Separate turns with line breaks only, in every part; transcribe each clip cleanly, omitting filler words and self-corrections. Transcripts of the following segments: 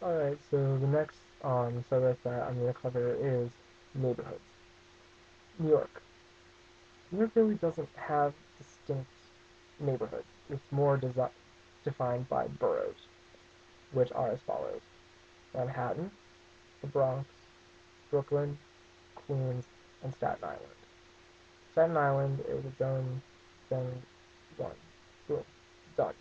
Alright, so the next subject that I'm going to cover is neighborhoods. New York. New York really doesn't have distinct neighborhoods. It's more defined by boroughs, which are as follows: Manhattan, the Bronx, Brooklyn, Queens, and Staten Island. Staten Island is its own thing. One. Boom. Done.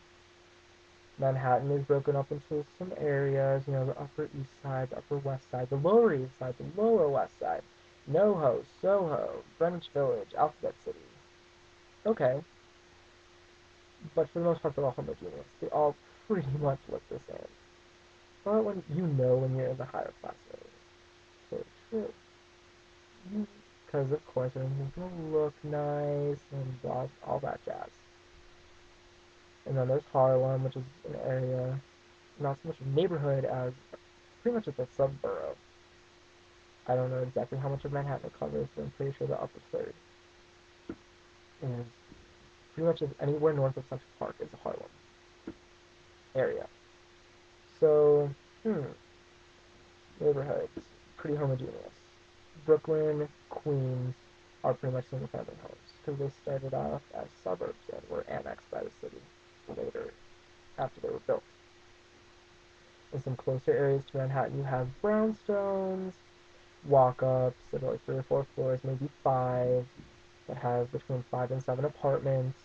Manhattan is broken up into some areas, the Upper East Side, the Upper West Side, the Lower East Side, the Lower West Side, NoHo, Soho, Greenwich Village, Alphabet City. Okay, but for the most part, they're all homogeneous. They all pretty much look the same. But when you're in the higher class areas, so true. Because of course everything's gonna look nice and blah, all that jazz. And then there's Harlem, which is an area, not so much a neighborhood as pretty much it's a subborough. I don't know exactly how much of Manhattan it covers, but I'm pretty sure the upper third is pretty much anywhere north of Central Park is a Harlem area. So, neighborhoods, pretty homogeneous. Brooklyn, Queens are pretty much single family homes because they started off as suburbs and were annexed by the city later after they were built. In some closer areas to Manhattan, you have brownstones, walk ups that are like 3 or 4 floors, maybe five, that have between 5 and 7 apartments.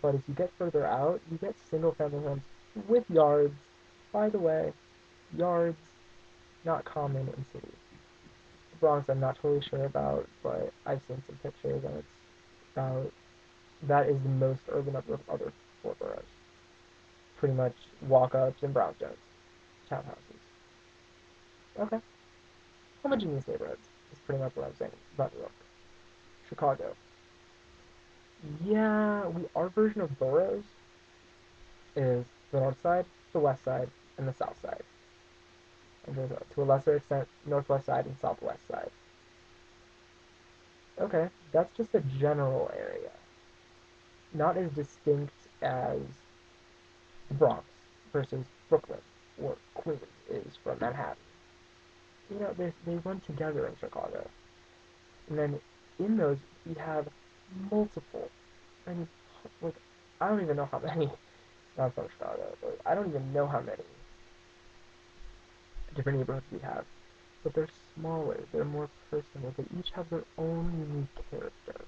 But as you get further out, you get single family homes with yards. By the way, yards not common in cities. The Bronx, I'm not totally sure about, but I've seen some pictures, and it's about that is the most urban of the other four boroughs. Pretty much walk-ups and brownstones, townhouses. Okay, homogeneous neighborhoods is pretty much what I'm saying about New York. Chicago. Yeah, our version of boroughs is the north side, the west side, and the south side. And there's to a lesser extent, northwest side and southwest side. Okay, that's just a general area. Not as distinct as the Bronx versus Brooklyn or Queens is from Manhattan. They run together in Chicago. And then in those, we have multiple. I mean, like, I don't even know how many. Not from Chicago, but I don't even know how many different neighborhoods we have. But they're smaller, they're more personal, they each have their own unique character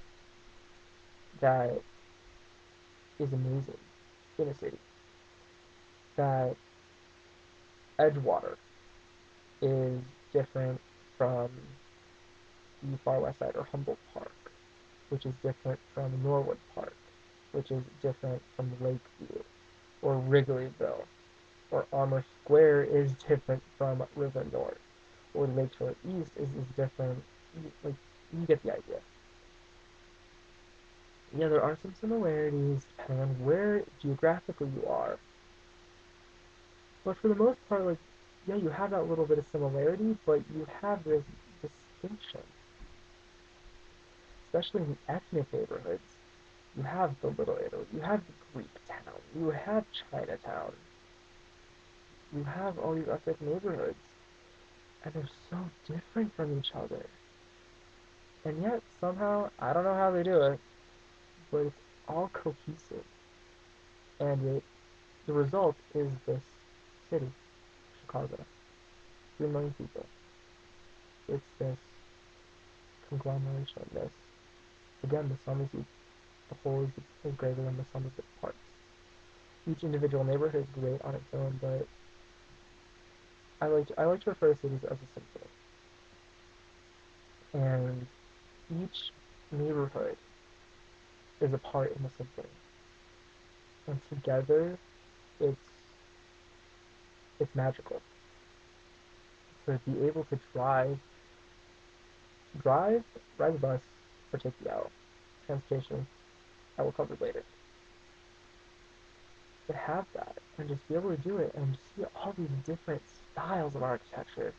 that is amazing in a city. That Edgewater is different from the Far West Side or Humboldt Park, which is different from Norwood Park, which is different from Lakeview or Wrigleyville, or Armour Square is different from River North, or Lakeshore East is different. Like, you get the idea. Yeah, there are some similarities depending on where geographically you are, but for the most part, like, yeah, you have that little bit of similarity, but you have this distinction, especially in the ethnic neighborhoods. You have the Little Italy, you have the Greek town, you have Chinatown, you have all these ethnic neighborhoods, and they're so different from each other. And yet, somehow, I don't know how they do it, but it's all cohesive. And the result is this city, Chicago. 3 million people. It's this conglomeration, again, the sum is the whole is greater than the sum of its parts. Each individual neighborhood is great on its own, but I like to refer to cities as a symphony. And each neighborhood is a part in the symphony. And together, it's it's magical. To be able to drive, ride the bus, or take the L. Transportation, I will cover later. To have that and just be able to do it and see all these different styles of architecture,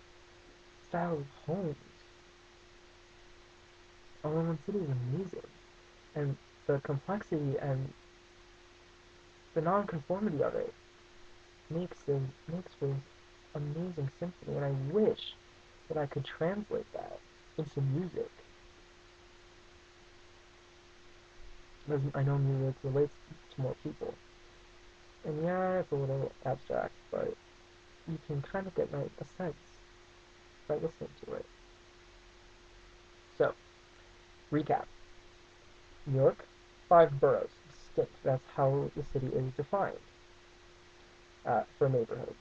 styles of homes. Oklahoma City is amazing. And the complexity and the non-conformity of it makes for amazing symphony, and I wish that I could translate that into music. Because I know music relates to more people. And yeah, it's a little abstract, but you can kind of get a sense by listening to it. So, recap. New York, 5 boroughs, distinct. That's how the city is defined for neighborhoods.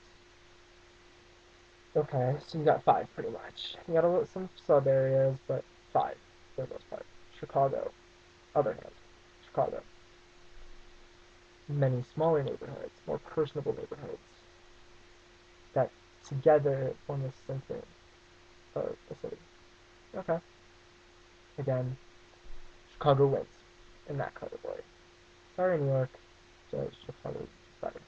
Okay, so you got 5 pretty much. You got some sub areas, but 5 for the most part. Chicago, other hand, Chicago. Many smaller neighborhoods, more personable neighborhoods that together form the center of the city. Okay. Again, Chicago wins in that category. Sorry, New York. Chicago is better.